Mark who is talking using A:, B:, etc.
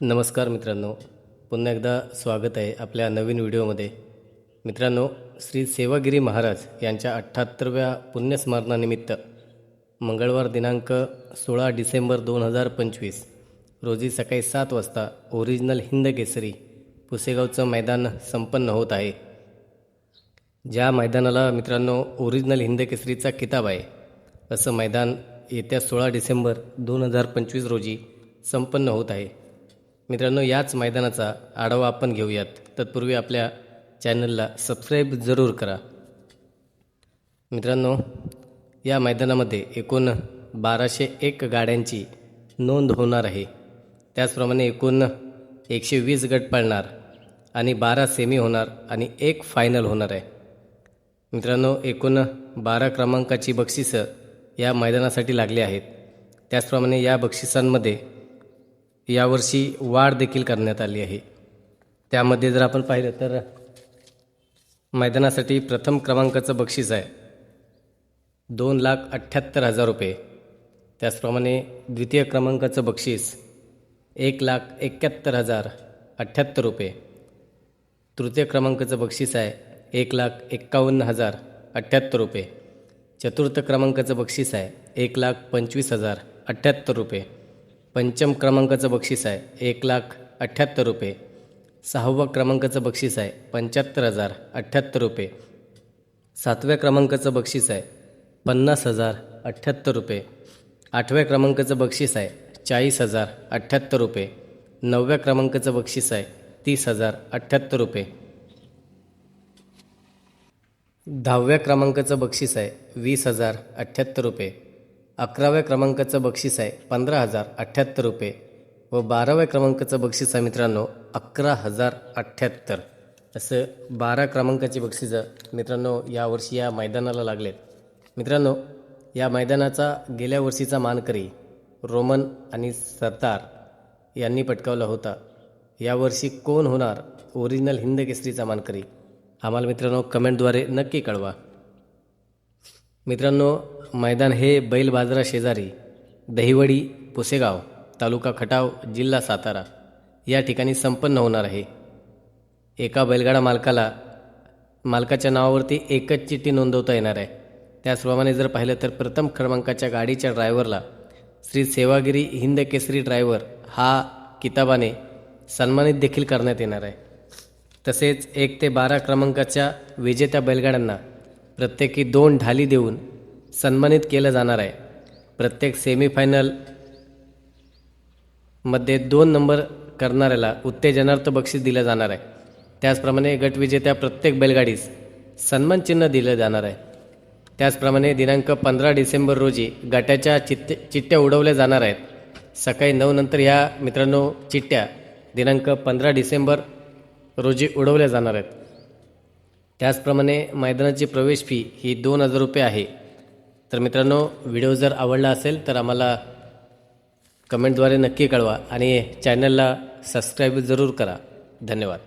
A: नमस्कार मित्रांनो, पुन्हा एकदा स्वागत आहे आपल्या नवीन व्हिडिओमध्ये. मित्रांनो, श्री सेवागिरी महाराज यांच्या 78व्या पुण्यस्मरणानिमित्त मंगळवार दिनांक 16 डिसेंबर 2025 रोजी सकाळी 7 वाजता ओरिजिनल हिंद केसरी पुसेगावचं मैदान संपन्न होत आहे. ज्या मैदानाला मित्रांनो ओरिजिनल हिंद केसरीचा किताब आहे, असं मैदान येत्या 16 डिसेंबर 2025 रोजी संपन्न होत आहे. मित्रांनो, याच मैदानाचा आढावा आपण घेऊयात. तत्पूर्वी आपल्या चॅनलला सबस्क्राईब जरूर करा. मित्रांनो, या मैदानामध्ये एकूण 1201 गाड्यांची नोंद होणार आहे. त्याचप्रमाणे एकूण 120 गट पळणार आणि 12 सेमी होणार आणि 1 फायनल होणार आहे. मित्रांनो, एकूण 12 क्रमांकाची बक्षिसं या मैदानासाठी लागली आहेत. त्याचप्रमाणे या बक्षिसांमध्ये यावर्षी वाढ देखील करण्यात आली आहे. त्यामध्ये जर आपण पाहिलं तर मैदानासाठी प्रथम क्रमांकाचं बक्षीस आहे 2,78,000 रुपये. त्याचप्रमाणे द्वितीय क्रमांकाचं बक्षीस 1,71,078 रुपये. तृतीय क्रमांकाचं बक्षीस आहे 1,51,078 रुपये. चतुर्थ क्रमांकाचं बक्षीस आहे 1,25,078 रुपये. पंचम क्रमांकाचं बक्षीस आहे 1,78,000 रुपये. सहाव्या क्रमांकाचं बक्षीस आहे 75,078 रुपये. सातव्या क्रमांकाचं बक्षीस आहे 50,078 रुपये. आठव्या क्रमांकाचं बक्षीस आहे 40,078 रुपये. नवव्या क्रमांकाचं बक्षीस आहे 30,078 रुपये. 10व्या क्रमांकाचं बक्षीस आहे 20,078 रुपये. 11व्या क्रमांकाचं बक्षीस आहे 15,078 रुपये व 12व्या क्रमांकाचं बक्षीस आहे मित्रांनो 11,078. असं 12 क्रमांकाची बक्षिसं मित्रांनो यावर्षी या मैदानाला लागलेत. मित्रांनो, या मैदानाचा गेल्या वर्षीचा मानकरी रोमन आणि सरदार यांनी पटकावला होता. यावर्षी कोण होणार ओरिजिनल हिंद केसरीचा मानकरी, आम्हाला मित्रांनो कमेंटद्वारे नक्की कळवा. मित्रांनो, मैदान हे बैल बाजारा शेजारी दहिवडी पुसेगाव तालुका खटाव जिल्हा सातारा या ठिकाणी संपन्न होणार आहे. एका बैलगाडा मालकाच्या नावावरती एकच चिठ्ठी नोंदवता येणार आहे. त्याचप्रमाणे जर पाहिलं तर प्रथम क्रमांकाच्या गाडीच्या ड्रायव्हरला श्री सेवागिरी हिंद केसरी ड्रायव्हर हा किताबाने सन्मानित देखील करण्यात येणार आहे. तसेच 1 ते 12 क्रमांकाच्या विजेत्या बैलगाड्यांना प्रत्येकी 2 ढाली देऊन सन्मानित केलं जाणार आहे. प्रत्येक सेमीफायनलमध्ये 2 नंबर करणाऱ्याला उत्तेजनार्थ बक्षीस दिलं जाणार आहे. त्याचप्रमाणे गटविजेत्या प्रत्येक बैलगाडीस सन्मानचिन्ह दिलं जाणार आहे. त्याचप्रमाणे दिनांक 15 डिसेंबर रोजी गटाच्या चिठ्ठ्या उडवल्या जाणार आहेत. सकाळी 9 नंतर ह्या मित्रांनो चिठ्ठ्या दिनांक 15 डिसेंबर रोजी उडवल्या जाणार आहेत. त्याचप्रमाणे मैदानाची प्रवेश फी ही 2,000 रुपये आहे. तर मित्रांनो, व्हिडिओ जर आवडला असेल तर आम्हाला कमेंटद्वारे नक्की कळवा आणि चॅनलला सबस्क्राईब जरूर करा. धन्यवाद.